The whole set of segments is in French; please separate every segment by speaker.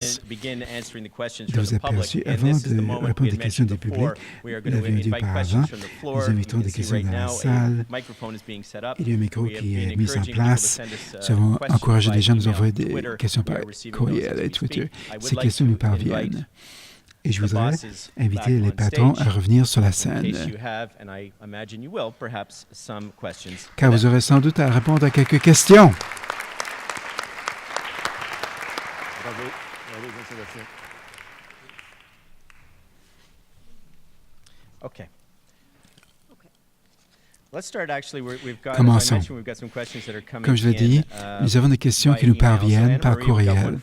Speaker 1: de vous aperçus. Avant de répondre aux questions du public, vous l'avez dit auparavant, nous invitons des questions dans la salle. Il y a un micro qui est mis en place. Nous avons encouragé les gens à nous envoyer des questions par courriel et Twitter. Ces questions nous parviennent. Et je voudrais inviter les patrons à revenir sur la scène, car vous aurez sans doute à répondre à quelques questions. Commençons. Comme je l'ai dit, nous avons des questions qui nous parviennent par courriel.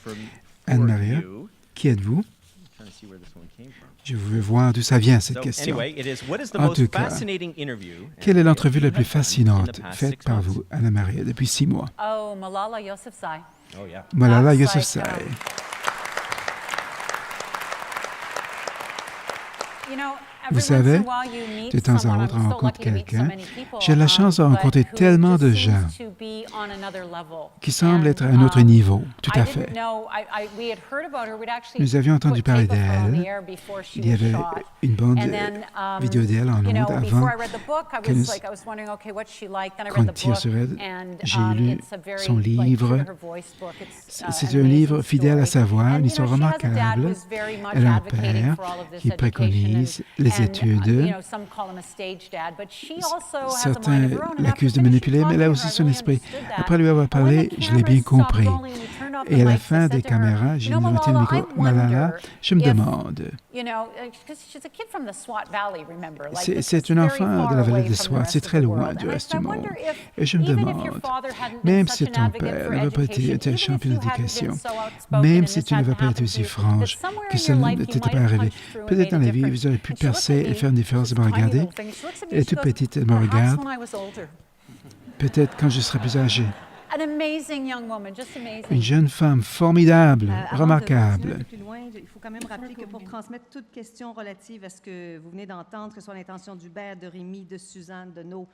Speaker 1: Anne-Maria, qui êtes-vous? Je veux voir d'où ça vient, cette question. En tout cas, quelle est l'entrevue la plus fascinante faite par vous, Anna-Maria, depuis 6 mois?
Speaker 2: Oh, Malala Yousafzai.
Speaker 1: Malala Yousafzai. Vous savez, de temps à autre, on rencontre quelqu'un. J'ai la chance de rencontrer tellement de gens qui semblent être à un autre niveau, tout à fait. Nous avions entendu parler d'elle. Il y avait une bande vidéo d'elle en ondes avant qu'on tire sur elle. J'ai lu son livre. C'est un livre fidèle à sa voix, une histoire remarquable. Elle a un père qui préconise les études. Certains l'accusent de manipuler, mais elle a aussi son esprit. Après lui avoir parlé, je l'ai bien compris. Et à la fin des caméras, j'ai noté le micro. Malala, je me demande. C'est un enfant de la vallée de Swat, c'est très loin du reste du monde. Et je me demande, même si ton père n'avait pas été champion d'éducation, même si tu n'avais pas été aussi franche, que ça ne t'était pas arrivé, peut-être dans la vie, vous auriez pu percer et faire une différence. Elle me regarder. Elle est toute petite, elle me regarde. Peut-être quand je serai plus âgée. Une jeune femme formidable, remarquable.
Speaker 3: Plus loin, il faut quand même rappeler que pour transmettre toute question relative à ce que vous venez d'entendre, que ce soit l'intention d'Hubert, de Rémi, de Suzanne, de nos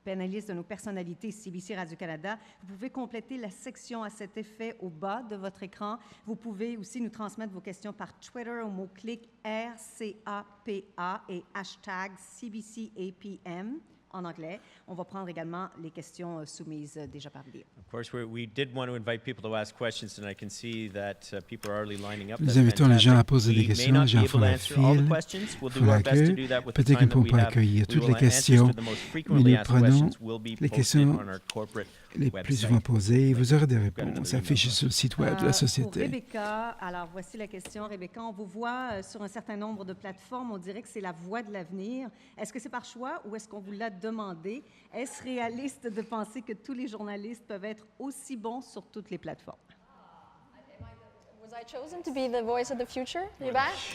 Speaker 3: panélistes, de nos personnalités CBC Radio-Canada, vous pouvez compléter la section à cet effet au bas de votre écran. Vous pouvez aussi nous transmettre vos questions par Twitter au mot-clic RCAPA et hashtag CBCAPM. En anglais. On va prendre également les questions soumises déjà par vidéo.
Speaker 1: Nous invitons les gens à poser des questions. Les gens font la file, font la queue. Peut-être qu'ils ne pourront pas accueillir toutes les questions, mais nous prenons les questions les plus souvent posées et vous aurez des réponses affichées sur le site web de la Société.
Speaker 3: Rebecca, alors voici la question. Rebecca, on vous voit sur un certain nombre de plateformes. On dirait que c'est la voie de l'avenir. Est-ce que c'est par choix ou est-ce qu'on vous l'a demandé? Est-ce réaliste de penser que tous les journalistes peuvent être aussi bons sur toutes les plateformes?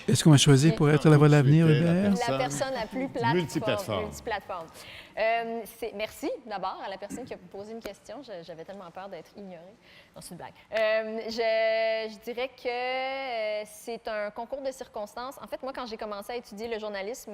Speaker 1: Est-ce qu'on m'a choisi pour être la voix de l'avenir, Hubert?
Speaker 4: La personne la plus multiplateforme. Merci d'abord à la personne qui a posé une question. J'avais tellement peur d'être ignorée. Non, c'est une blague. Je dirais que c'est un concours de circonstances. En fait, moi, quand j'ai commencé à étudier le journalisme,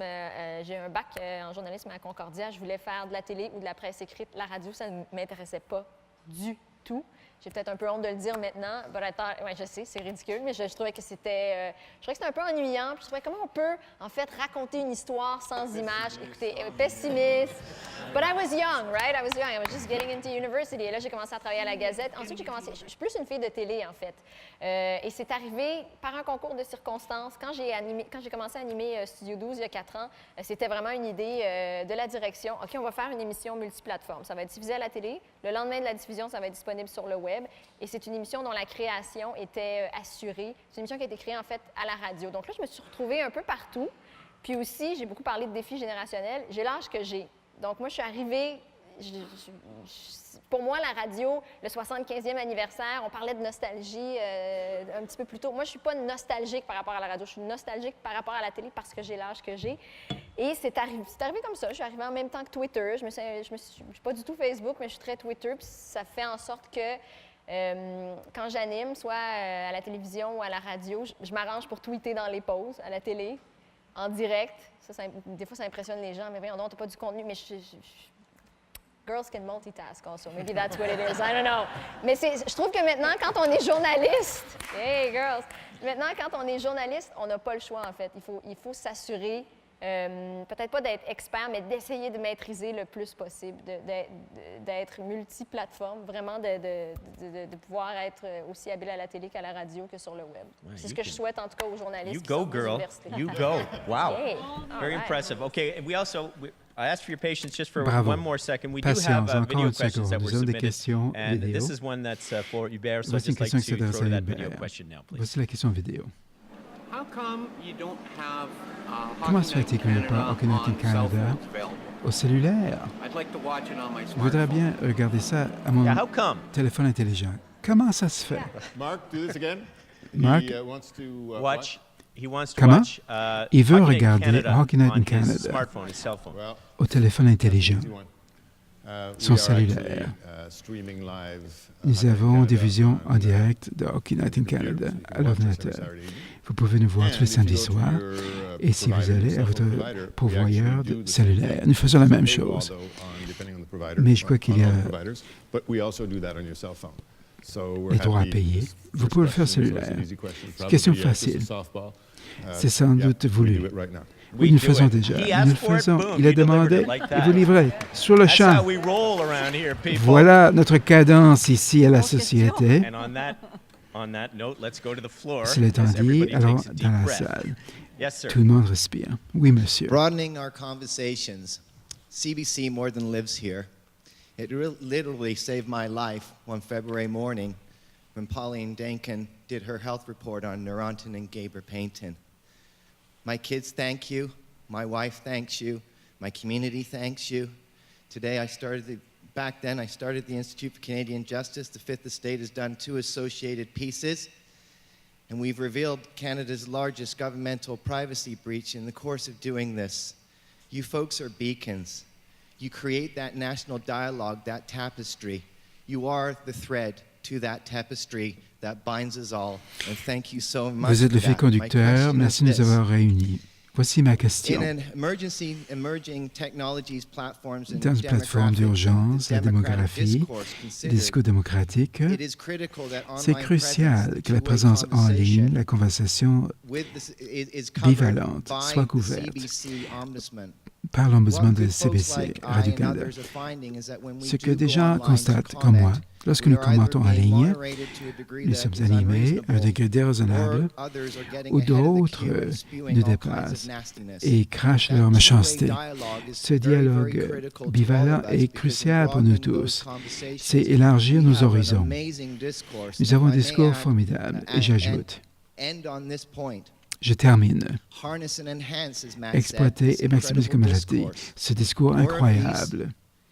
Speaker 4: j'ai un bac en journalisme à Concordia. Je voulais faire de la télé ou de la presse écrite. La radio, ça ne m'intéressait pas du tout. J'ai peut-être un peu honte de le dire maintenant. Ouais, je sais, c'est ridicule, mais je trouvais que c'était un peu ennuyant. Puis je trouvais comment on peut, en fait, raconter une histoire sans images. Écoutez, pessimiste. But I was young, right? I was young. I was just getting into university. Et là, j'ai commencé à travailler à la Gazette. Ensuite, je suis plus une fille de télé, en fait. Et c'est arrivé par un concours de circonstances. Quand j'ai commencé à animer Studio 12 il y a 4 ans, c'était vraiment une idée de la direction. OK, on va faire une émission multiplateforme. Ça va être diffusé à la télé. Le lendemain de la diffusion, ça va être disponible sur le web. Et c'est une émission dont la création était assurée. C'est une émission qui a été créée, en fait, à la radio. Donc là, je me suis retrouvée un peu partout. Puis aussi, j'ai beaucoup parlé de défis générationnels. J'ai l'âge que j'ai. Donc moi, je suis arrivée... Pour moi, la radio, le 75e anniversaire, on parlait de nostalgie un petit peu plus tôt. Moi, je ne suis pas nostalgique par rapport à la radio. Je suis nostalgique par rapport à la télé parce que j'ai l'âge que j'ai. Et c'est arrivé comme ça. Je suis arrivée en même temps que Twitter. Je ne suis pas du tout Facebook, mais je suis très Twitter. Puis ça fait en sorte que quand j'anime, soit à la télévision ou à la radio, je m'arrange pour tweeter dans les pauses, à la télé, en direct. Des fois, ça impressionne les gens. Mais voyons donc, t'as pas du contenu. Mais girls can multitask also. Maybe that's what it is. I don't know. Mais je trouve que maintenant, quand on est journaliste, hey girls, Maintenant, quand on est journaliste, on n'a pas le choix, en fait. Il faut s'assurer, peut-être pas d'être expert, mais d'essayer de maîtriser le plus possible, d'être multiplateforme, vraiment de pouvoir être aussi habile à la télé qu'à la radio que sur le web. Ouais, c'est ce que je souhaite, en tout cas, aux journalistes qui sont aux universités.
Speaker 5: You go, wow.
Speaker 4: Hey.
Speaker 5: Very impressive. Okay, and I asked for your patience just for
Speaker 1: Bravo.
Speaker 5: one more second. We
Speaker 1: Patience,
Speaker 5: do have
Speaker 1: encore
Speaker 5: video
Speaker 1: une
Speaker 5: questions that
Speaker 1: seconde.
Speaker 5: were
Speaker 1: Nous avons des
Speaker 5: submitted.
Speaker 1: questions
Speaker 5: And
Speaker 1: vidéo.
Speaker 5: this is one that's for Hubert, so
Speaker 1: Voici une
Speaker 5: I'd just
Speaker 1: question
Speaker 5: like
Speaker 1: qui
Speaker 5: to
Speaker 1: s'adresse
Speaker 5: throw
Speaker 1: à
Speaker 5: that video
Speaker 1: Hubert.
Speaker 5: question now, please.
Speaker 1: Voici la question vidéo.
Speaker 6: How come you don't have,
Speaker 1: Comment se fait-il qu'on n'ait pas Hockey Night in Canada au cellulaire?
Speaker 6: I'd like to watch it on my
Speaker 1: Je voudrais bien regarder ça à mon
Speaker 5: Yeah, how come?
Speaker 1: téléphone intelligent. Comment ça se fait?
Speaker 7: Mark, do this again.
Speaker 1: Mark?
Speaker 7: He wants to
Speaker 5: Watch. He wants to
Speaker 1: Comment?
Speaker 5: watch.
Speaker 1: Il veut
Speaker 5: Hockey Night in
Speaker 1: regarder
Speaker 5: Canada
Speaker 1: Hockey Night in
Speaker 5: on his
Speaker 1: Canada.
Speaker 5: smartphone, his cell phone.
Speaker 7: Well,
Speaker 1: Au téléphone intelligent.
Speaker 7: easy one.
Speaker 1: Son
Speaker 7: We are
Speaker 1: cellulaire.
Speaker 7: actually, streaming live,
Speaker 1: Nous
Speaker 7: Hockey Night in
Speaker 1: avons
Speaker 7: Canada
Speaker 1: des visions
Speaker 7: on
Speaker 1: en direct de Hockey Night in Canada
Speaker 7: computer, so you
Speaker 1: à
Speaker 7: can watch us every
Speaker 1: l'ordinateur.
Speaker 7: Saturday evening.
Speaker 1: Vous pouvez nous voir tous les
Speaker 7: And if you
Speaker 1: samedis
Speaker 7: go to
Speaker 1: soirs.
Speaker 7: your,
Speaker 1: Et si vous
Speaker 7: provider,
Speaker 1: allez à
Speaker 7: cell
Speaker 1: votre
Speaker 7: phone provider, we
Speaker 1: pourvoyeur
Speaker 7: actually do
Speaker 1: de
Speaker 7: the same
Speaker 1: cellulaire,
Speaker 7: thing.
Speaker 1: nous faisons la même
Speaker 7: It's a paywall,
Speaker 1: chose.
Speaker 7: though, depending on the provider,
Speaker 1: Mais je crois qu'il y a
Speaker 7: on all providers, but we also do that on your cell phone. So we're
Speaker 1: les droits à
Speaker 7: happy.
Speaker 1: payer. Vous
Speaker 7: First
Speaker 1: pouvez le faire
Speaker 7: question, so it's
Speaker 1: cellulaire.
Speaker 7: an easy question.
Speaker 1: C'est une question
Speaker 7: Probably, just a
Speaker 1: facile.
Speaker 7: softball.
Speaker 1: C'est sans
Speaker 7: Yeah,
Speaker 1: doute
Speaker 7: we
Speaker 1: voulu.
Speaker 7: do it right now.
Speaker 1: Oui, nous le
Speaker 5: do
Speaker 1: faisons
Speaker 5: it.
Speaker 1: déjà.
Speaker 5: He
Speaker 1: Nous
Speaker 5: asked
Speaker 1: le
Speaker 5: for it,
Speaker 1: faisons.
Speaker 5: boom,
Speaker 1: Il a
Speaker 5: he delivered
Speaker 1: demandé
Speaker 5: it like
Speaker 1: et
Speaker 5: that.
Speaker 1: vous livrez sur le
Speaker 5: That's how
Speaker 1: champ.
Speaker 5: we roll around here, people.
Speaker 1: Voilà notre cadence ici à la société.
Speaker 5: And on that note, let's go to the floor.
Speaker 1: Cela étant
Speaker 5: as
Speaker 1: dit,
Speaker 5: everybody
Speaker 1: alors
Speaker 5: takes a deep
Speaker 1: dans la
Speaker 5: breath.
Speaker 1: salle,
Speaker 5: Yes, sir.
Speaker 1: tout le monde respire. Oui, monsieur.
Speaker 8: Broadening our conversations. CBC more than lives here. It literally saved my life one February morning when Pauline Dankin did her health report on Neurontin and Gaber Painton. My kids thank you. My wife thanks you. My community thanks you. Today back then I started the Institute for Canadian Justice. The Fifth Estate has done 2 associated pieces. And we've revealed Canada's largest governmental privacy breach in the course of doing this. You folks are beacons. You create that national dialogue, that tapestry. You are the thread to that tapestry that binds us all. And thank you so much.
Speaker 1: Vous êtes le
Speaker 8: for
Speaker 1: fil
Speaker 8: that.
Speaker 1: conducteur.
Speaker 8: My question
Speaker 1: Merci de
Speaker 8: is
Speaker 1: nous
Speaker 8: this.
Speaker 1: avoir réunis. Voici ma question.
Speaker 8: In an emerging technologies, platforms, and
Speaker 1: Dans une plateforme d'urgence, la démographie, le discours démocratique,
Speaker 8: it is critical that
Speaker 1: c'est
Speaker 8: online
Speaker 1: crucial
Speaker 8: presence,
Speaker 1: que la
Speaker 8: two-way
Speaker 1: présence en ligne,
Speaker 8: conversation
Speaker 1: la conversation
Speaker 8: is covered
Speaker 1: bivalente
Speaker 8: by
Speaker 1: soit
Speaker 8: the
Speaker 1: couverte
Speaker 8: CBC ombudsman.
Speaker 1: par l'ombudsman
Speaker 8: What
Speaker 1: de
Speaker 8: good folks
Speaker 1: CBC,
Speaker 8: like I and
Speaker 1: Radio-Canada.
Speaker 8: others are finding is that when we
Speaker 1: Ce que
Speaker 8: do
Speaker 1: des
Speaker 8: go
Speaker 1: gens
Speaker 8: online to
Speaker 1: constatent, comme moi,
Speaker 8: comment,
Speaker 1: lorsque
Speaker 8: we
Speaker 1: nous
Speaker 8: are either
Speaker 1: commentons en
Speaker 8: being
Speaker 1: ligne,
Speaker 8: moderated to a degree
Speaker 1: nous
Speaker 8: that
Speaker 1: sommes
Speaker 8: is
Speaker 1: animés à un
Speaker 8: unreasonable,
Speaker 1: degré déraisonnable,
Speaker 8: or others are getting
Speaker 1: ou
Speaker 8: ahead of the
Speaker 1: d'autres
Speaker 8: queue and spewing
Speaker 1: nous
Speaker 8: all kinds of
Speaker 1: dépassent
Speaker 8: nastiness.
Speaker 1: et crachent
Speaker 8: That
Speaker 1: leur
Speaker 8: two-way
Speaker 1: méchanceté.
Speaker 8: dialogue is
Speaker 1: Ce
Speaker 8: very, very
Speaker 1: dialogue
Speaker 8: critical to
Speaker 1: bivalent
Speaker 8: all of us
Speaker 1: est
Speaker 8: because
Speaker 1: crucial
Speaker 8: in
Speaker 1: pour nous
Speaker 8: broadening those
Speaker 1: tous.
Speaker 8: conversations,
Speaker 1: C'est élargir
Speaker 8: we
Speaker 1: nos
Speaker 8: have an
Speaker 1: horizons.
Speaker 8: amazing discourse.
Speaker 1: Nous avons un
Speaker 8: If I may
Speaker 1: discours
Speaker 8: add,
Speaker 1: formidable et j'ajoute,
Speaker 8: end on this point.
Speaker 1: je termine,
Speaker 8: Harness and enhance, as Matt
Speaker 1: exploiter
Speaker 8: said,
Speaker 1: et
Speaker 8: this
Speaker 1: maximiser, comme elle a
Speaker 8: incredible
Speaker 1: dit,
Speaker 8: discourse
Speaker 1: ce discours
Speaker 8: More of
Speaker 1: incroyable.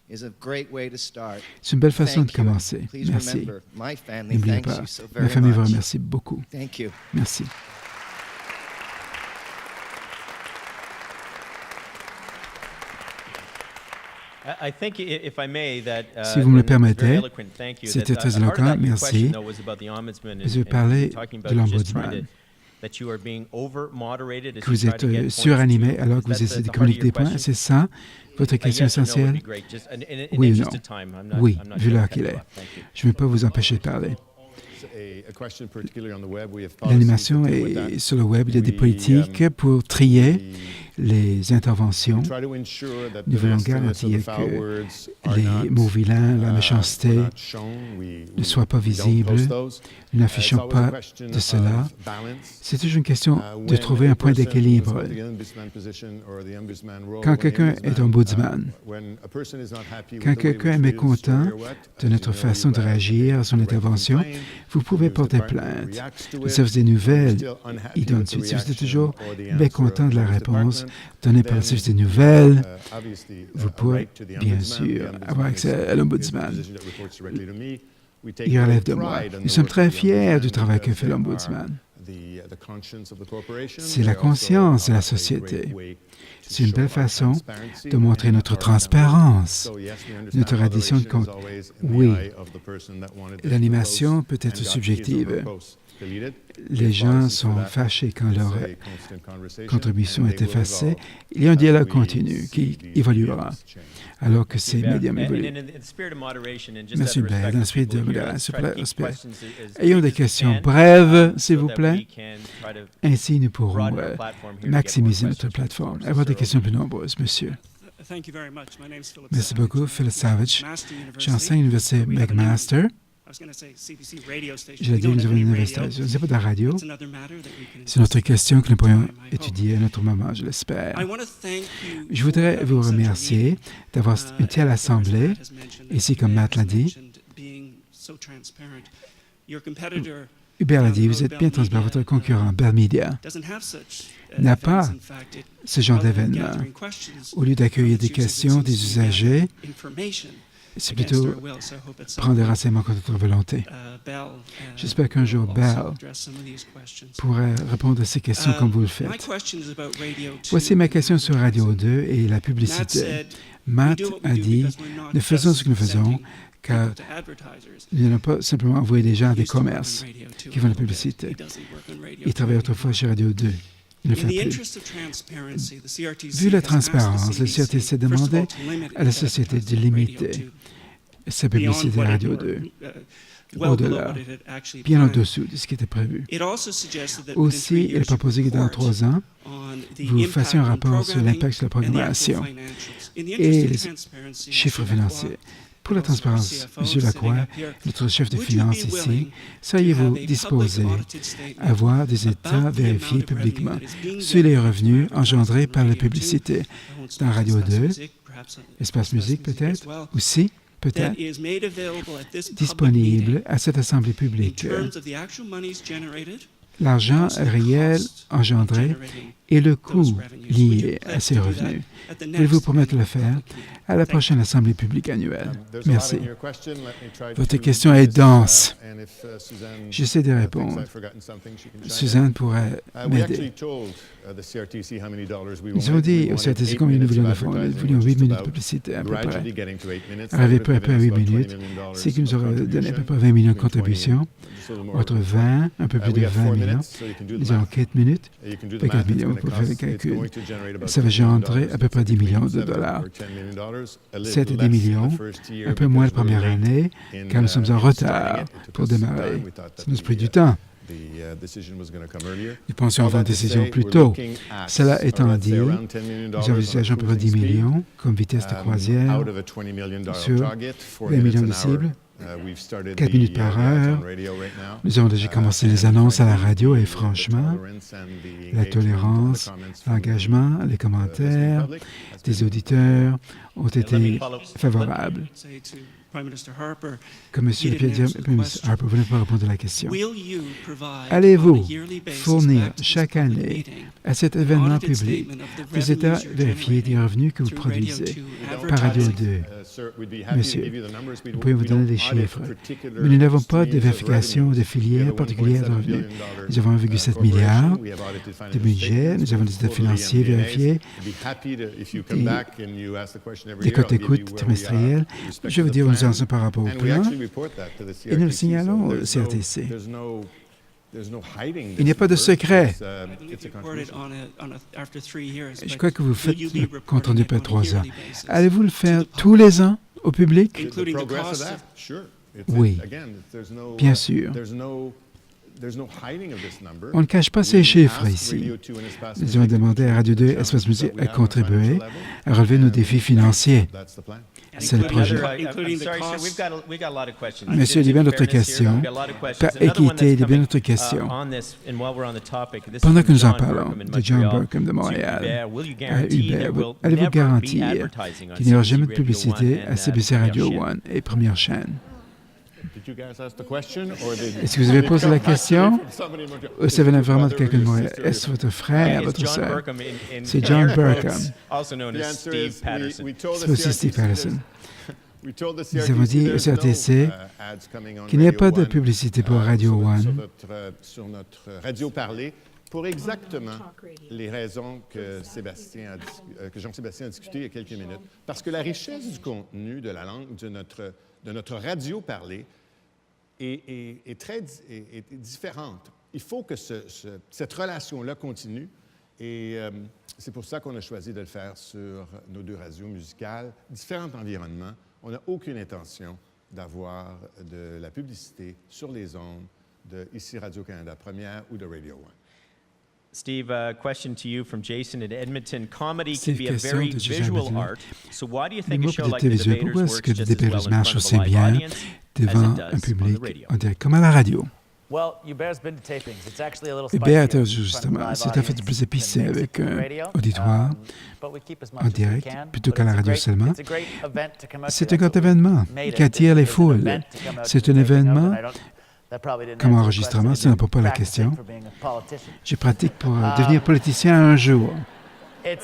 Speaker 8: is a great way to start.
Speaker 1: C'est une belle façon de
Speaker 8: Thank you.
Speaker 1: commencer.
Speaker 8: Please
Speaker 1: Merci.
Speaker 8: remember, my family
Speaker 1: N'oubliez
Speaker 8: thanks
Speaker 1: pas,
Speaker 8: you so
Speaker 1: ma
Speaker 8: very
Speaker 1: famille vous
Speaker 8: much.
Speaker 1: remercie beaucoup.
Speaker 8: Thank you.
Speaker 1: Merci.
Speaker 5: I think, if I may, that,
Speaker 1: Si vous me le
Speaker 5: and it was very
Speaker 1: permettez,
Speaker 5: eloquent, thank you,
Speaker 1: c'était
Speaker 5: that,
Speaker 1: très
Speaker 5: part of
Speaker 1: éloquent,
Speaker 5: that
Speaker 1: merci.
Speaker 5: question, though, was about the ombudsman and-
Speaker 1: Je
Speaker 5: and
Speaker 1: parlais
Speaker 5: talking
Speaker 1: de
Speaker 5: about just trying
Speaker 1: l'ombudsman.
Speaker 5: to- that you are being over-moderated as
Speaker 1: Que
Speaker 5: you
Speaker 1: vous
Speaker 5: try to get
Speaker 1: êtes
Speaker 5: points
Speaker 1: suranimé
Speaker 5: to.
Speaker 1: alors que
Speaker 5: Is
Speaker 1: vous
Speaker 5: that
Speaker 1: essayez
Speaker 5: the
Speaker 1: de
Speaker 5: heart of
Speaker 1: communiquer des
Speaker 5: your
Speaker 1: points.
Speaker 5: question?
Speaker 1: C'est ça votre
Speaker 5: A
Speaker 1: question
Speaker 5: yes or no would
Speaker 1: essentielle?
Speaker 5: be great. Just in
Speaker 1: Oui ou
Speaker 5: interest
Speaker 1: non?
Speaker 5: of time, I'm not-
Speaker 1: Oui,
Speaker 5: I'm not
Speaker 1: vu
Speaker 5: sure
Speaker 1: l'heure
Speaker 5: to
Speaker 1: qu'il
Speaker 5: cut you
Speaker 1: est.
Speaker 5: off. Thank you.
Speaker 1: Je ne vais pas vous empêcher de parler.
Speaker 7: A question particularly on the web. We have policies
Speaker 1: L'animation
Speaker 7: that deal with
Speaker 1: est
Speaker 7: that.
Speaker 1: sur le web. Il y a des
Speaker 7: We,
Speaker 1: politiques pour trier les interventions.
Speaker 7: try to ensure that
Speaker 1: Nous
Speaker 7: the
Speaker 1: voulons
Speaker 7: nastiness or
Speaker 1: garantir
Speaker 7: the foul
Speaker 1: que
Speaker 7: words are
Speaker 1: les
Speaker 7: not,
Speaker 1: mots vilains, la
Speaker 7: were
Speaker 1: méchanceté
Speaker 7: not shown.
Speaker 1: ne soient pas
Speaker 7: we don't
Speaker 1: visibles.
Speaker 7: post those.
Speaker 1: Nous n'affichons
Speaker 7: It's always a
Speaker 1: pas
Speaker 7: question
Speaker 1: de cela.
Speaker 7: of balance.
Speaker 1: C'est toujours une question de
Speaker 7: When
Speaker 1: trouver
Speaker 7: a
Speaker 1: un point
Speaker 7: person
Speaker 1: d'équilibre.
Speaker 7: is in the ombudsman position or the ombudsman role,
Speaker 1: Quand
Speaker 7: when the
Speaker 1: quelqu'un est ombudsman,
Speaker 7: when a person is not happy with
Speaker 1: quand
Speaker 7: the way
Speaker 1: quelqu'un est
Speaker 7: we treat us,
Speaker 1: mécontent
Speaker 7: where what,
Speaker 1: de
Speaker 7: as
Speaker 1: notre
Speaker 7: you know,
Speaker 1: façon
Speaker 7: you
Speaker 1: de réagir à son
Speaker 7: write a
Speaker 1: intervention,
Speaker 7: complaint,
Speaker 1: vous pouvez
Speaker 7: the news
Speaker 1: porter
Speaker 7: department
Speaker 1: plainte.
Speaker 7: reacts to
Speaker 1: Le
Speaker 7: it.
Speaker 1: service des
Speaker 7: If you're
Speaker 1: nouvelles
Speaker 7: still unhappy
Speaker 1: y donne
Speaker 7: with the
Speaker 1: suite. Si vous êtes
Speaker 7: reaction
Speaker 1: toujours
Speaker 7: or the answer
Speaker 1: mécontent
Speaker 7: of
Speaker 1: de la
Speaker 7: the
Speaker 1: réponse
Speaker 7: department,
Speaker 1: donnée par le
Speaker 7: then
Speaker 1: service des nouvelles,
Speaker 7: obviously,
Speaker 1: vous
Speaker 7: a
Speaker 1: pouvez
Speaker 7: right to the
Speaker 1: bien
Speaker 7: ombudsman.
Speaker 1: sûr
Speaker 7: The ombudsman
Speaker 1: avoir
Speaker 7: is
Speaker 1: accès à
Speaker 7: a
Speaker 1: l'ombudsman.
Speaker 7: position that reports directly to me. We take
Speaker 1: Il
Speaker 7: great
Speaker 1: relève de moi.
Speaker 7: pride in
Speaker 1: Nous
Speaker 7: the
Speaker 1: sommes
Speaker 7: work
Speaker 1: très
Speaker 7: of the
Speaker 1: fiers
Speaker 7: ombudsman
Speaker 1: du travail que
Speaker 7: because
Speaker 1: fait
Speaker 7: they are
Speaker 1: l'ombudsman.
Speaker 7: the conscience of the corporation.
Speaker 1: C'est la
Speaker 7: They also
Speaker 1: conscience de la
Speaker 7: are a
Speaker 1: société.
Speaker 7: great way to
Speaker 1: C'est une
Speaker 7: show
Speaker 1: belle
Speaker 7: our
Speaker 1: façon
Speaker 7: transparency
Speaker 1: de montrer
Speaker 7: and
Speaker 1: notre
Speaker 7: our
Speaker 1: transparence.
Speaker 7: So, yes, we understand
Speaker 1: Notre reddition de
Speaker 7: moderation is
Speaker 1: compte.
Speaker 7: always in the
Speaker 1: Oui,
Speaker 7: eye of the person that wanted the
Speaker 1: l'animation
Speaker 7: post
Speaker 1: peut être
Speaker 7: and got his or
Speaker 1: subjective.
Speaker 7: her post deleted.
Speaker 1: Les
Speaker 7: We
Speaker 1: gens
Speaker 7: policy
Speaker 1: sont
Speaker 7: for that.
Speaker 1: fâchés quand leur
Speaker 7: It's a constant conversation,
Speaker 1: contribution
Speaker 7: and
Speaker 1: est
Speaker 7: they will
Speaker 1: effacée.
Speaker 7: evolve
Speaker 1: Il y a un
Speaker 7: as
Speaker 1: dialogue
Speaker 7: we
Speaker 1: continu qui
Speaker 7: see these
Speaker 1: évoluera
Speaker 7: mediums change.
Speaker 1: alors que ces
Speaker 5: Yeah,
Speaker 1: médiums
Speaker 5: and
Speaker 1: évoluent.
Speaker 5: in the spirit of moderation and just
Speaker 1: Merci
Speaker 5: out of
Speaker 1: Hubert.
Speaker 5: respect
Speaker 1: Dans le
Speaker 5: for
Speaker 1: esprit de
Speaker 5: people here,
Speaker 1: modération,
Speaker 5: let's try to keep
Speaker 1: respect.
Speaker 5: questions as
Speaker 1: Ayons
Speaker 5: brief
Speaker 1: des
Speaker 5: as we
Speaker 1: questions
Speaker 5: can,
Speaker 1: brèves, s'il
Speaker 5: so
Speaker 1: vous
Speaker 5: that
Speaker 1: plaît. Ainsi, nous pourrons maximiser notre plateforme. Avoir des questions plus nombreuses, monsieur. Merci beaucoup, Philip Savage. J'enseigne à l'Université McMaster. Je l'ai dit, nous avons une nouvelle station. Ce n'est pas de la radio. C'est une autre question que nous pourrions étudier à un autre moment, je l'espère. Je voudrais vous remercier d'avoir une telle assemblée, ici comme Matt l'a dit. Hubert l'a dit, vous êtes bien transparent. Votre concurrent, Bell Media, n'a pas ce genre d'événement. Au lieu d'accueillir des questions des usagers, c'est plutôt prendre des renseignements contre notre volonté. J'espère qu'un jour, Bell pourrait répondre à ces questions comme vous le faites. Voici ma question sur Radio 2 et la publicité. Matt a dit, nous faisons ce que nous faisons car nous n'allons pas simplement envoyer des gens à des commerces qui font la publicité. Il travaillait autrefois chez Radio 2. Il ne le fait plus. Vu la transparence, le CRTC demandait à la société de limiter sa publicité à Radio 2 au-delà, bien au-dessous de ce qui était prévu. Aussi, il a proposé que dans 3 ans, vous fassiez un rapport sur l'impact sur la programmation et les chiffres financiers. Pour la transparence, M. Lacroix, notre chef de finances ici, seriez-vous disposé à avoir des états vérifiés publiquement sur les revenus engendrés par la publicité dans Radio 2, Espace Musique peut-être, aussi peut-être, disponible à cette assemblée publique? L'argent réel engendré et le coût lié à ces revenus. Pouvez-vous promettre de le faire à la prochaine Assemblée publique annuelle? Merci. Votre question est dense. J'essaie de répondre. Suzanne pourrait m'aider. Nous avons dit au CRTC combien nous voulions de fonds. Nous voulions 8 minutes de publicité à peu près. Arriver peu à peu à 8 minutes, c'est qu'il nous aurait donné à peu près 20 millions de contributions, entre 20, un peu plus de 20 millions. Nous avons 4 minutes, pas 4 millions, pour faire le calcul. Ça va générer à peu près 10 millions de dollars. 7 et 10 millions, un peu moins la première année, car nous sommes en retard pour démarrer. Ça nous a pris du temps. Nous pensions avoir une décision plus tôt. Cela étant dit, nous envisageons à peu près 10 millions comme vitesse de croisière sur 20 millions de cibles. 4 minutes par heure. Nous avons déjà commencé les annonces à la radio et franchement, la tolérance, l'engagement, les commentaires des auditeurs ont été favorables. Comme M. le Premier ministre Harper, vous n'avez pas répondu à la question. Allez-vous fournir chaque année à cet événement public des états vérifiés des revenus que vous produisez par Radio 2? Monsieur, nous pouvons vous donner des chiffres, mais nous n'avons pas de vérification de filière particulière de revenus. Nous avons 1,7 milliard de budget, nous avons des états financiers vérifiés, des cotes d'écoute trimestrielles. Je veux dire, nous en sommes par rapport au plan et nous le signalons au CRTC. Il n'y a pas de secret. Je crois que vous faites le compte rendu après 3 ans. Allez-vous le faire tous les ans au public? Oui, bien sûr. On ne cache pas ces chiffres ici. Nous avons demandé à Radio 2 Espace Musique à contribuer à relever nos défis financiers. C'est le projet. Monsieur, il y a bien d'autres questions. Par équité, il y a bien d'autres questions. Pendant que nous en parlons, de John Burkham de Montréal à Hubert, allez-vous garantir qu'il n'y aura jamais de publicité à CBC Radio 1 et Première Chaîne? Est-ce que vous avez posé la question? Ou ça venait vraiment de quelqu'un de Montréal? Est-ce votre frère, votre sœur? C'est John Burkham. C'est aussi Steve Patterson. Nous avons dit au CRTC qu'il n'y a pas de publicité pour Radio 1.
Speaker 7: Sur notre radio parlée, pour exactement les raisons que Jean-Sébastien a discutées il y a quelques minutes. Parce que la richesse du contenu de la langue de notre radio parlée est différente. Il faut que cette relation-là continue et c'est pour ça qu'on a choisi de le faire sur nos 2 radios musicales, différents environnements. On n'a aucune intention d'avoir de la publicité sur les ondes de ici Radio-Canada Première ou de Radio One.
Speaker 5: Steve, a question to you from Jason in Edmonton. Comedy can
Speaker 1: Steve,
Speaker 5: be a
Speaker 1: question
Speaker 5: very
Speaker 1: de Jason
Speaker 5: visual
Speaker 1: Edmonton.
Speaker 5: art. So why do you think a
Speaker 1: L'humour
Speaker 5: show
Speaker 1: peut
Speaker 5: like
Speaker 1: être
Speaker 5: The
Speaker 1: visuel.
Speaker 5: Debaters
Speaker 1: Pourquoi est-ce
Speaker 5: works
Speaker 1: que
Speaker 5: just as
Speaker 1: Debaters
Speaker 5: well in
Speaker 1: marche
Speaker 5: front of
Speaker 1: aussi
Speaker 5: a live
Speaker 1: bien
Speaker 5: audience as
Speaker 1: devant
Speaker 5: it
Speaker 1: un
Speaker 5: does on the
Speaker 1: public
Speaker 5: radio?
Speaker 1: en direct, comme à la radio? Hubert est justement, c'est un fait plus épicé avec un auditoire en direct plutôt qu'à la radio seulement. C'est un grand événement qui attire les foules. C'est un événement comme enregistrement, ce n'est pas la question. Je pratique pour devenir politicien un jour. Et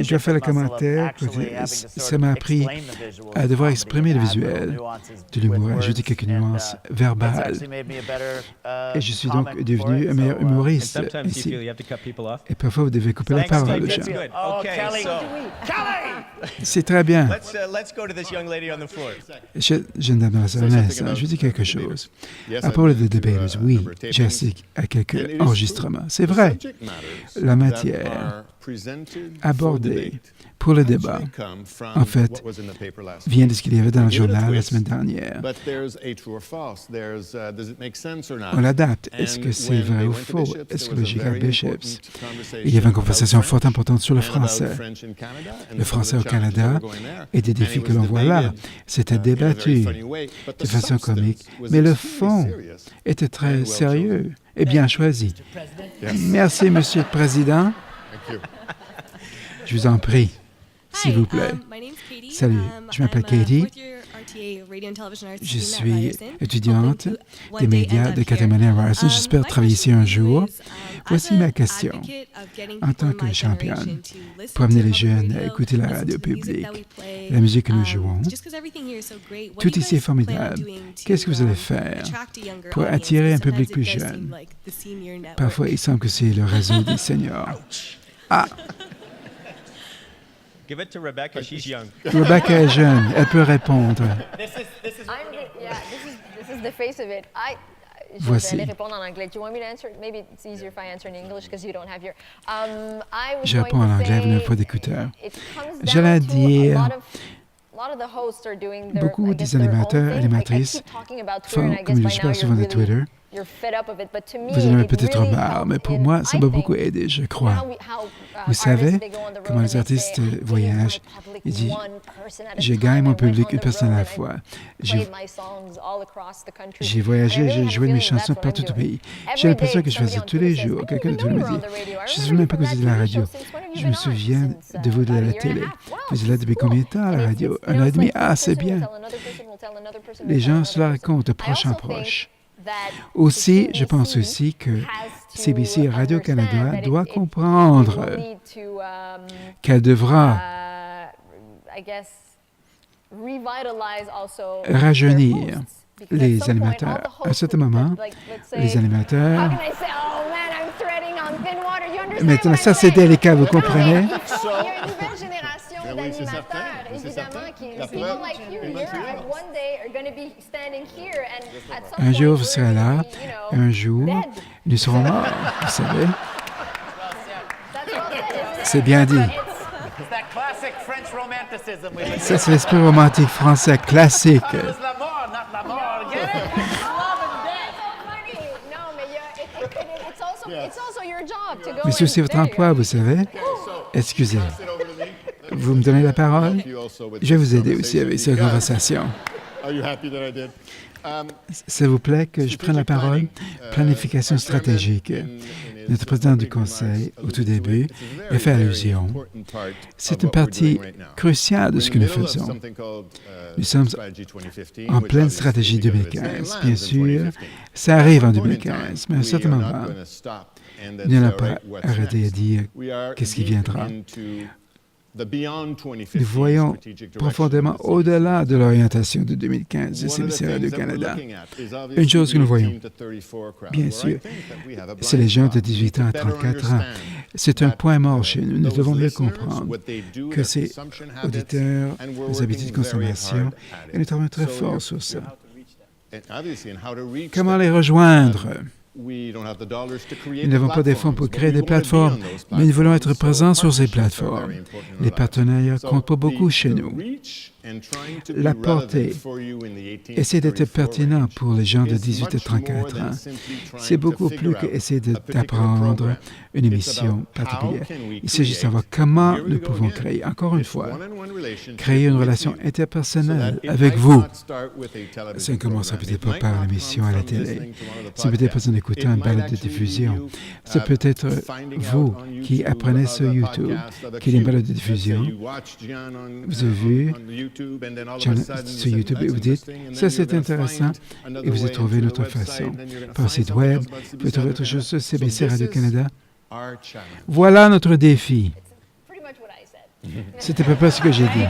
Speaker 1: je dois faire le commentaire. Ça m'a appris à devoir exprimer le visuel de l'humour, ajouter quelques nuances verbales. Et je suis donc devenu un meilleur humoriste
Speaker 5: Sometimes you
Speaker 1: ici.
Speaker 5: feel you have to cut people off.
Speaker 1: Et parfois, vous devez couper la
Speaker 5: Thanks,
Speaker 1: parole aux
Speaker 5: Steve.
Speaker 1: gens.
Speaker 5: That's good. Okay, so
Speaker 1: C'est très bien.
Speaker 5: let's go to this young lady on the floor.
Speaker 1: Jeune dame dans la salle, je vous dis quelque chose. À propos de Debaters, oui, j'ai assisté à quelques enregistrements. C'est vrai. La matière abordée pour le débat, en fait, vient de ce qu'il y avait dans le journal la semaine dernière. On l'adapte. Est-ce que c'est vrai ou faux? Est-ce que le J.K. Bishops? Il y avait une conversation fort importante sur le français. Le français au Canada et des défis que l'on voit là. C'était débattu de façon comique, mais le fond était très sérieux et bien choisi. Merci, Monsieur le Président. Je vous en prie, s'il vous plaît. Salut, je m'appelle Katie. Je suis étudiante des médias de Catamaran Ryerson. J'espère travailler ici un jour. Voici ma question. En tant que championne, pour amener les jeunes à écouter la radio publique, la musique que nous jouons, tout ici est formidable. Qu'est-ce que vous allez faire pour attirer un public plus jeune? Parfois, il semble que c'est le réseau des seniors. Ah!
Speaker 5: Give it to Rebecca, she's young.
Speaker 1: Rebecca est jeune, elle peut répondre.
Speaker 4: This is the face of it. Je
Speaker 1: Voici.
Speaker 4: vais répondre en anglais. Do you want me to answer? Maybe it's easier if I answer in English because you don't have your.
Speaker 1: Je réponds en anglais, vous n'avez pas d'écouteurs. J'allais dire, beaucoup des animateurs et animatrices font, comme je parle souvent de Twitter, vous en avez peut-être marre, mais pour moi, ça m'a beaucoup aidé, je crois. Vous savez comment les artistes voyagent? Ils disent, je gagne mon public une personne à la fois. J'ai voyagé, j'ai joué mes chansons partout au pays. J'ai l'impression que je faisais tous les jours. Quelqu'un de me dit, je ne sais même pas que vous êtes de la radio. Je me souviens de vous de la télé. Vous êtes là depuis combien de temps à la radio? 1 an et demi? Ah, c'est bien. Les gens se la racontent de proche en proche. Aussi, je pense aussi que CBC Radio-Canada doit comprendre qu'elle devra rajeunir les animateurs. À un certain moment, les animateurs... Maintenant, ça c'est délicat, vous comprenez? Un jour, vous serez là, et un jour, nous serons morts, vous savez. C'est bien dit. Ça, c'est l'esprit romantique français classique. Mais c'est aussi votre emploi, vous savez. Excusez. Vous me donnez la parole? Je vais vous aider aussi avec cette conversation. S'il vous plaît, que je prenne la parole. Planification stratégique. Notre président du Conseil, au tout début, a fait allusion. C'est une partie cruciale de ce que nous faisons. Nous sommes en pleine stratégie 2015. Bien sûr, ça arrive en 2015, mais à un certain moment, nous n'allons pas arrêter à dire qu'est-ce qui viendra. Nous voyons profondément au-delà de l'orientation de 2015 de CBC Radio-Canada. Une chose que nous voyons, bien sûr, c'est les gens de 18 ans à 34 ans. C'est un point mort chez nous. Nous devons bien comprendre que ces auditeurs, les habitudes de consommation, et nous travaillons très fort sur ça. Comment les rejoindre? Nous n'avons pas des fonds pour créer des plateformes, mais nous voulons être présents sur ces plateformes. Les partenariats comptent pour beaucoup chez nous. La portée, essayer d'être pertinent pour les gens de 18 à 34 ans, c'est beaucoup plus qu'essayer d'apprendre une émission particulière. Il s'agit de savoir comment nous pouvons créer, encore une fois, créer une relation interpersonnelle avec vous. Ça ne commencera peut-être pas par l'émission à la télé. C'est peut-être pas en écoutant une balade de diffusion. C'est peut-être vous qui apprenez sur YouTube qu'il y a une balade de diffusion. Vous avez vu sur YouTube et vous dites, ça c'est intéressant, et vous avez trouvé notre façon. Par site web, vous pouvez trouver autre chose sur CBC Radio-Canada. Voilà notre défi. C'était pas pas ce que j'ai dit.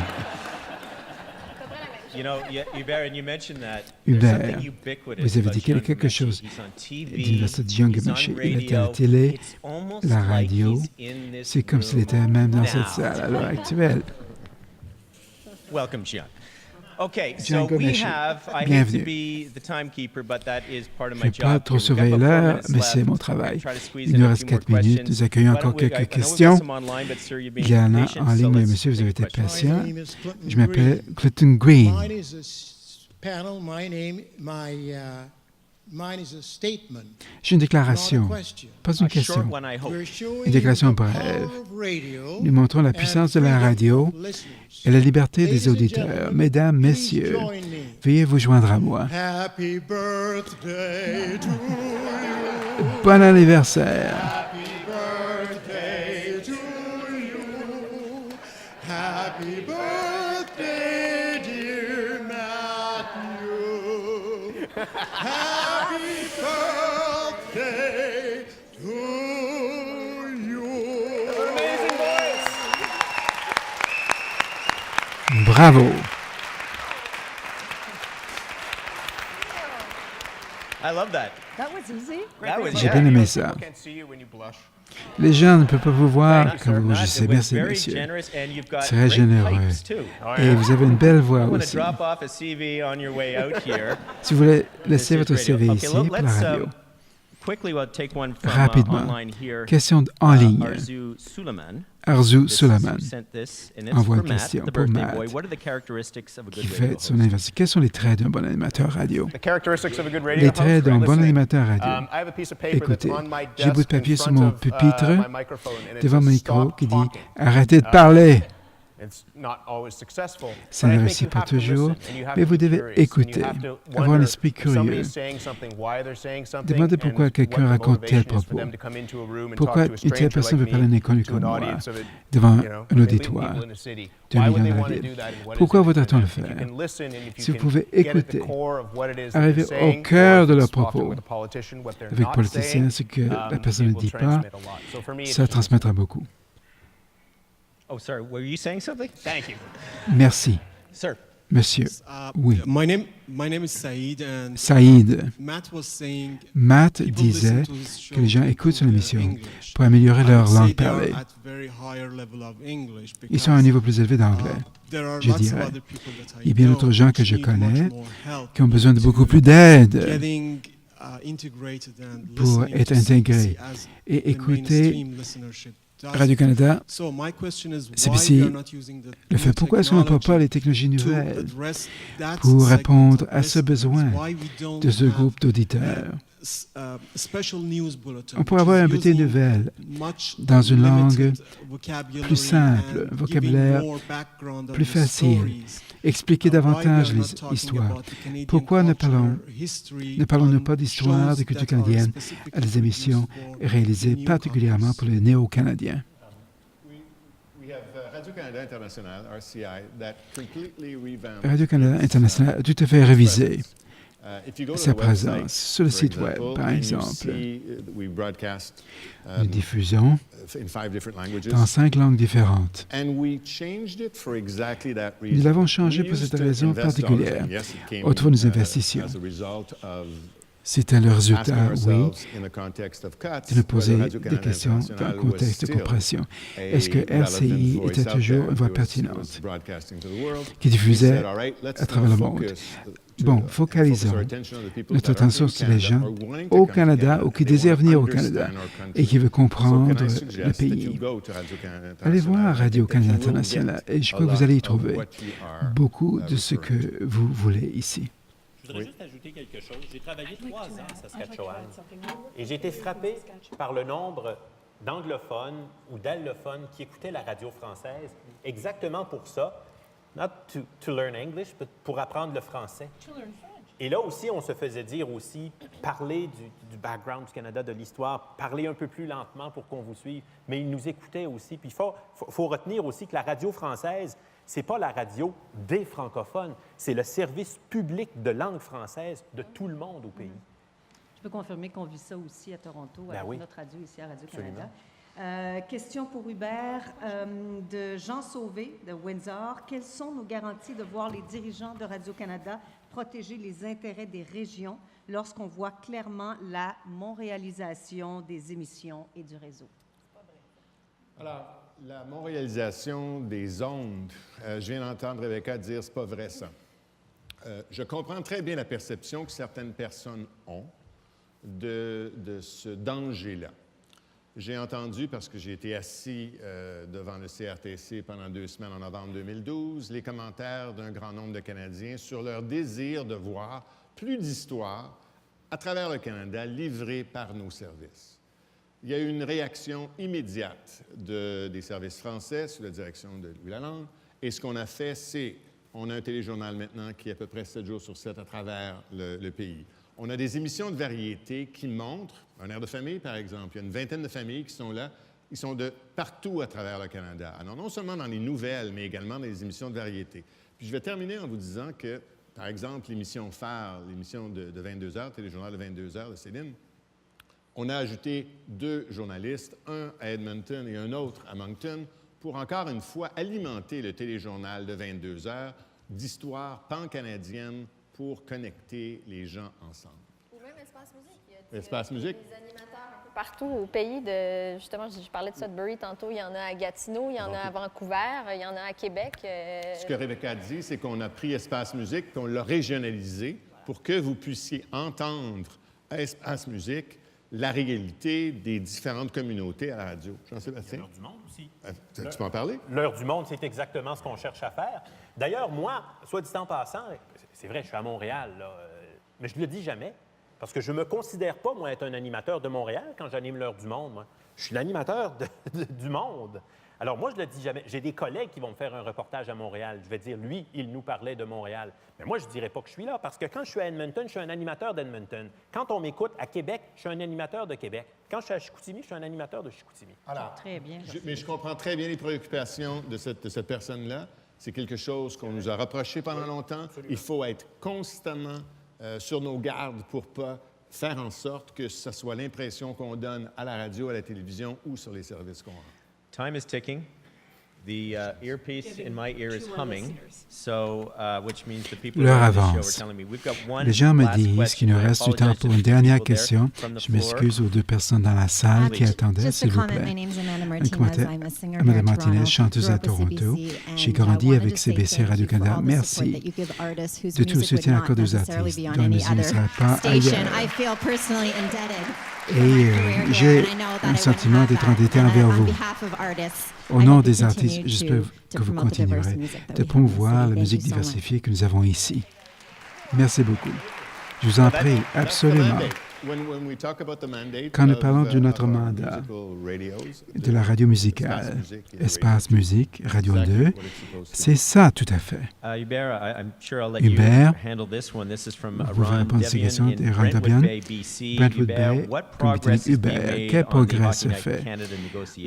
Speaker 1: Hubert, vous avez dit quelque chose d'universel de Young-Miché. Il était à la télé, la radio. C'est comme s'il était même dans cette salle à l'heure actuelle.
Speaker 5: Welcome, Jian. Okay, so we have, I hate to be the timekeeper, but that is part of my job.
Speaker 1: Je ne vais pas trop surveiller l'heure, mais c'est mon travail. Il nous reste 4 minutes. Nous accueillons encore quelques questions. Il y en a en ligne, mais monsieur, vous avez été patient. Je m'appelle Clinton Green. J'ai une déclaration, pas une question. Une déclaration brève. Nous montrons la puissance de la radio et la liberté des auditeurs. Mesdames, messieurs, veuillez vous joindre à moi. Bon anniversaire.
Speaker 9: Happy birthday, dear Matthew. Happy birthday to you. Amazing voice.
Speaker 1: Bravo.
Speaker 5: I love that.
Speaker 3: That was easy.
Speaker 1: J'ai bien aimé ça. Les gens ne peuvent pas vous voir quand vous rougissez. Merci, monsieur. Très généreux. Et vous avez une belle voix aussi. Si vous voulez laisser votre CV ici pour la radio. Rapidement. Question en ligne. Arzu Suleiman envoie une question pour Matt, qui fait son anniversaire. Quels sont les traits d'un bon animateur radio? Les traits d'un bon animateur radio. Écoutez, j'ai un bout de papier sur mon pupitre devant mon micro qui dit « Arrêtez de parler ». Ça ne réussit pas toujours, mais vous devez écouter, avoir un esprit curieux. Demandez pourquoi quelqu'un raconte tel propos. Pourquoi une telle personne veut parler d'un inconnu comme moi devant un auditoire d'1 million dans la ville. Pourquoi voudrait-on le faire? Si vous pouvez écouter, arriver au cœur de leurs propos, avec politiciens, ce que la personne ne dit pas, ça transmettra beaucoup.
Speaker 5: Oh, sorry. Were you saying something? Thank you.
Speaker 1: Merci.
Speaker 5: Sir.
Speaker 1: Monsieur. Oui.
Speaker 10: My name is Saïd. And
Speaker 1: Saïd. Matt
Speaker 10: disait
Speaker 1: disait que les gens écoutent son émission pour améliorer leur langue parlée. Ils sont à un niveau plus élevé d'anglais, je dirais. Il y a bien d'autres gens que je connais qui ont besoin de beaucoup plus d'aide pour être intégrés et écouter Radio-Canada, CBC, le fait pourquoi est-ce qu'on n'emploie pas les technologies nouvelles pour répondre à ce besoin de ce groupe d'auditeurs? On pourrait avoir un bulletin de nouvelles dans une langue plus simple, vocabulaire plus facile, expliquer davantage les histoires. Pourquoi ne parlons-nous pas d'histoire de culture canadienne à des émissions réalisées particulièrement pour les néo-Canadiens? Radio-Canada International a tout à fait révisé sa présence sur le site web, par exemple. Nous diffusons dans 5 langues différentes. Nous l'avons changé pour cette raison particulière. Autrefois, nous investissions. C'était le résultat, oui, de nous poser des questions dans le contexte de compression. Est-ce que RCI était toujours une voix pertinente qui diffusait à travers le monde? Bon, focalisons notre attention sur les gens au Canada ou qui désirent venir au Canada et qui veulent comprendre le pays. Allez voir Radio-Canada International et je crois que vous allez y trouver beaucoup de ce que vous voulez ici.
Speaker 11: Je voudrais juste ajouter quelque chose. J'ai travaillé 3 ans à Saskatchewan et j'ai été frappé par le nombre d'anglophones ou d'allophones qui écoutaient la radio française exactement pour ça. Not to learn English, but pour apprendre le français. Et là aussi, on se faisait dire aussi, parler du background du Canada, de l'histoire, parler un peu plus lentement pour qu'on vous suive, mais ils nous écoutaient aussi. Puis il faut retenir aussi que la radio française, c'est pas la radio des francophones, c'est le service public de langue française de tout le monde au pays.
Speaker 3: Je peux confirmer qu'on vit ça aussi à Toronto, avec notre radio ici à Radio-Canada. Question pour Hubert de Jean Sauvé de Windsor. Quelles sont nos garanties de voir les dirigeants de Radio-Canada protéger les intérêts des régions lorsqu'on voit clairement la montréalisation des émissions et du réseau?
Speaker 7: Alors, la montréalisation des ondes, je viens d'entendre Rebecca dire « c'est pas vrai ça ». Je comprends très bien la perception que certaines personnes ont de ce danger-là. J'ai entendu, parce que j'ai été assis devant le CRTC pendant 2 semaines en novembre 2012, les commentaires d'un grand nombre de Canadiens sur leur désir de voir plus d'histoires à travers le Canada livrées par nos services. Il y a eu une réaction immédiate des services français sous la direction de Louis Lalonde, et ce qu'on a fait, c'est, on a un téléjournal maintenant qui est à peu près 7 jours sur 7 à travers le pays. On a des émissions de variété qui montrent, un air de famille par exemple, il y a une vingtaine de familles qui sont là, ils sont de partout à travers le Canada. Alors non seulement dans les nouvelles, mais également dans les émissions de variété. Puis je vais terminer en vous disant que, par exemple, l'émission phare, l'émission de 22 heures, téléjournal de 22 heures de Céline, on a ajouté 2 journalistes, un à Edmonton et un autre à Moncton, pour encore une fois alimenter le téléjournal de 22 heures d'histoires pan-canadiennes pour connecter les gens ensemble.
Speaker 4: Ou même Espace Musique. Il y a
Speaker 7: Espace Musique.
Speaker 4: Des animateurs un peu partout au pays. Justement, je parlais de Sudbury tantôt. Il y en a à Gatineau, il y en a à Vancouver, il y en a à Québec.
Speaker 7: Ce que Rebecca dit, c'est qu'on a pris Espace Musique, qu'on l'a régionalisé pour que vous puissiez entendre à Espace Musique la réalité des différentes communautés à la radio. Jean-Sébastien?
Speaker 11: L'heure du monde aussi.
Speaker 7: Tu peux en parler?
Speaker 11: L'heure du monde, c'est exactement ce qu'on cherche à faire. D'ailleurs, moi, soit dit en passant, c'est vrai, je suis à Montréal, là, mais je ne le dis jamais, parce que je ne me considère pas, moi, être un animateur de Montréal quand j'anime l'heure du monde. Moi. Je suis l'animateur du monde. Alors, moi, je ne le dis jamais. J'ai des collègues qui vont me faire un reportage à Montréal. Je vais dire, lui, il nous parlait de Montréal. Mais moi, je ne dirais pas que je suis là, parce que quand je suis à Edmonton, je suis un animateur d'Edmonton. Quand on m'écoute à Québec, je suis un animateur de Québec. Quand je suis à Chicoutimi, je suis un animateur de Chicoutimi.
Speaker 7: Alors,
Speaker 3: très bien.
Speaker 7: Mais je comprends très bien les préoccupations de cette personne-là. C'est quelque chose qu'on nous a reproché pendant longtemps. Absolument. Il faut être constamment sur nos gardes pour ne pas faire en sorte que ce soit l'impression qu'on donne à la radio, à la télévision ou sur les services qu'on rend.
Speaker 5: Time is ticking. The earpiece in my ear is humming, which means the people
Speaker 1: L'heure
Speaker 5: on the show are
Speaker 1: avance.
Speaker 5: telling me we've got one
Speaker 1: Les gens me
Speaker 5: last
Speaker 1: disent
Speaker 5: question.
Speaker 1: qu'il nous
Speaker 5: I
Speaker 1: reste du temps
Speaker 5: apologize
Speaker 1: pour
Speaker 5: to
Speaker 1: une
Speaker 5: the
Speaker 1: dernière
Speaker 5: people there
Speaker 1: question.
Speaker 5: from the
Speaker 1: Je
Speaker 5: floor.
Speaker 1: m'excuse aux 2 personnes dans la salle qui attendaient, s'il vous plaît. Un commentaire. Amanda Martinez, chanteuse à Toronto. J'ai grandi avec CBC Radio-Canada. Merci de tout le soutien accordé aux artistes dont la musique ne sera pas ailleurs. Et j'ai un sentiment d'être endetté envers vous. Au nom des artistes, j'espère que vous continuerez de promouvoir la musique diversifiée que nous avons ici. Merci beaucoup. Je vous en prie, absolument. Quand nous parlons de notre mandat de la radio musicale, Espace Musique, Radio 2, c'est ça tout à fait. Hubert, vous pouvez répondre à ces questions de Ron Debian, Brentwood Bay, Britannique Hubert. Quel progrès se fait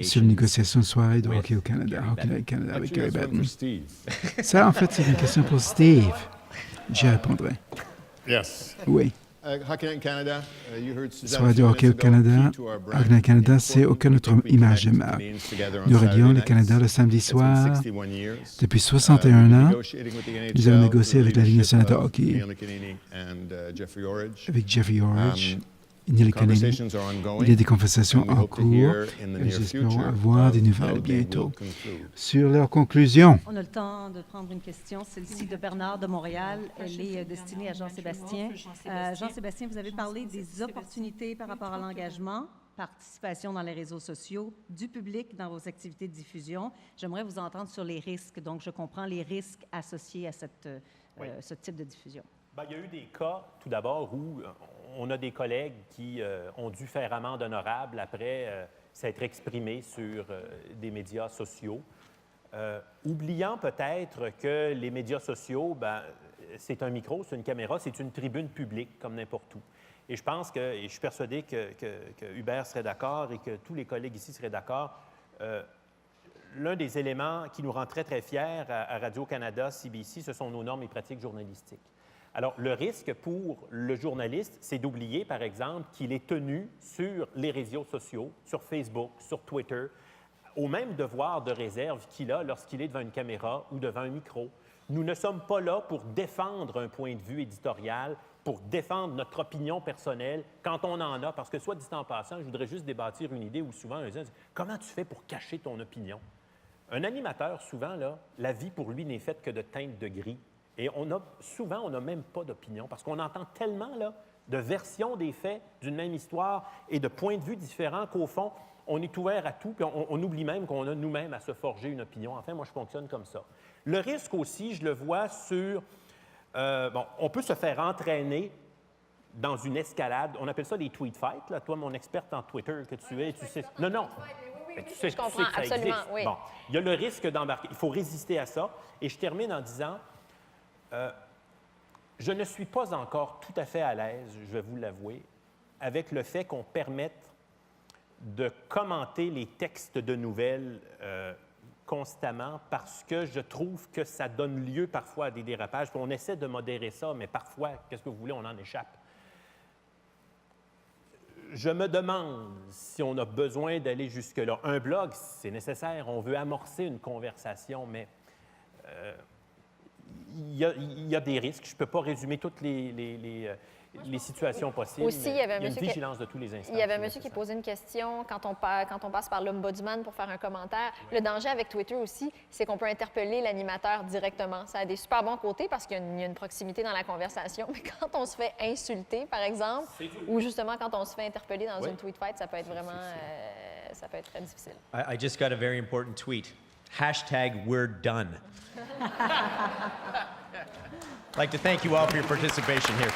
Speaker 1: sur les négociations de soirée de hockey au Canada, Hockey Night Canada avec Gary Bettman? Ça, en fait, c'est une question pour Steve. J'y répondrai.
Speaker 7: Yes.
Speaker 1: Oui.
Speaker 7: Hockey Night Canada,
Speaker 1: Soirée de hockey au Canada, Hockey Night Canada, c'est aucun autre image de marque. Nous radions le Canada le samedi soir. Depuis 61 ans, nous avons négocié avec la Ligue nationale de hockey, avec Jeffrey Orridge, il y a des conversations en cours et j'espère avoir des nouvelles bientôt sur leurs conclusions.
Speaker 3: On a le temps de prendre une question, celle-ci de Bernard de Montréal. Elle est destinée à Jean-Sébastien. Jean-Sébastien, vous avez parlé des opportunités par rapport à l'engagement, participation dans les réseaux sociaux, du public dans vos activités de diffusion. J'aimerais vous entendre sur les risques. Donc, je comprends les risques associés à ce type de diffusion.
Speaker 11: Bien, il y a eu des cas, tout d'abord, où on a des collègues qui ont dû faire amende honorable après s'être exprimés sur des médias sociaux, oubliant peut-être que les médias sociaux, c'est un micro, c'est une caméra, c'est une tribune publique comme n'importe où. Et je pense et je suis persuadé que Hubert serait d'accord et que tous les collègues ici seraient d'accord, l'un des éléments qui nous rend très, très fiers à Radio-Canada, CBC, ce sont nos normes et pratiques journalistiques. Alors, le risque pour le journaliste, c'est d'oublier, par exemple, qu'il est tenu sur les réseaux sociaux, sur Facebook, sur Twitter, au même devoir de réserve qu'il a lorsqu'il est devant une caméra ou devant un micro. Nous ne sommes pas là pour défendre un point de vue éditorial, pour défendre notre opinion personnelle quand on en a, parce que, soit dit en passant, je voudrais juste débâtir une idée où souvent, les gens disent « Comment tu fais pour cacher ton opinion? » Un animateur, souvent, là, la vie pour lui n'est faite que de teintes de gris. Et souvent, on n'a même pas d'opinion parce qu'on entend tellement là, de versions des faits d'une même histoire et de points de vue différents qu'au fond, on est ouvert à tout puis on oublie même qu'on a nous-mêmes à se forger une opinion. Enfin, moi, je fonctionne comme ça. Le risque aussi, je le vois sur... on peut se faire entraîner dans une escalade. On appelle ça des tweet fights. Là. Toi, mon experte en Twitter que tu es, tu sais... Non. Ben, tu sais,
Speaker 4: je comprends,
Speaker 11: que ça
Speaker 4: absolument,
Speaker 11: existe.
Speaker 4: oui.
Speaker 11: Bon, il y a le risque d'embarquer. Il faut résister à ça. Et je termine en disant... je ne suis pas encore tout à fait à l'aise, je vais vous l'avouer, avec le fait qu'on permette de commenter les textes de nouvelles constamment parce que je trouve que ça donne lieu parfois à des dérapages. On essaie de modérer ça, mais parfois, qu'est-ce que vous voulez, on en échappe. Je me demande si on a besoin d'aller jusque-là. Un blog, c'est nécessaire, on veut amorcer une conversation, mais... il y a des risques. Je ne peux pas résumer toutes les situations possibles.
Speaker 4: Aussi, il y avait
Speaker 11: une vigilance de tous les instants.
Speaker 4: Il y avait un monsieur qui posait une question quand on passe par l'ombudsman pour faire un commentaire. Le danger avec Twitter aussi, c'est qu'on peut interpeller l'animateur directement. Ça a des super bons côtés parce qu'il y a une proximité dans la conversation. Mais quand on se fait insulter, par exemple, ou justement quand on se fait interpeller dans une tweet fight, ça peut être vraiment ça peut être très difficile.
Speaker 5: I just got a very important tweet. #We'reDone. I'd like to thank you all for your participation here.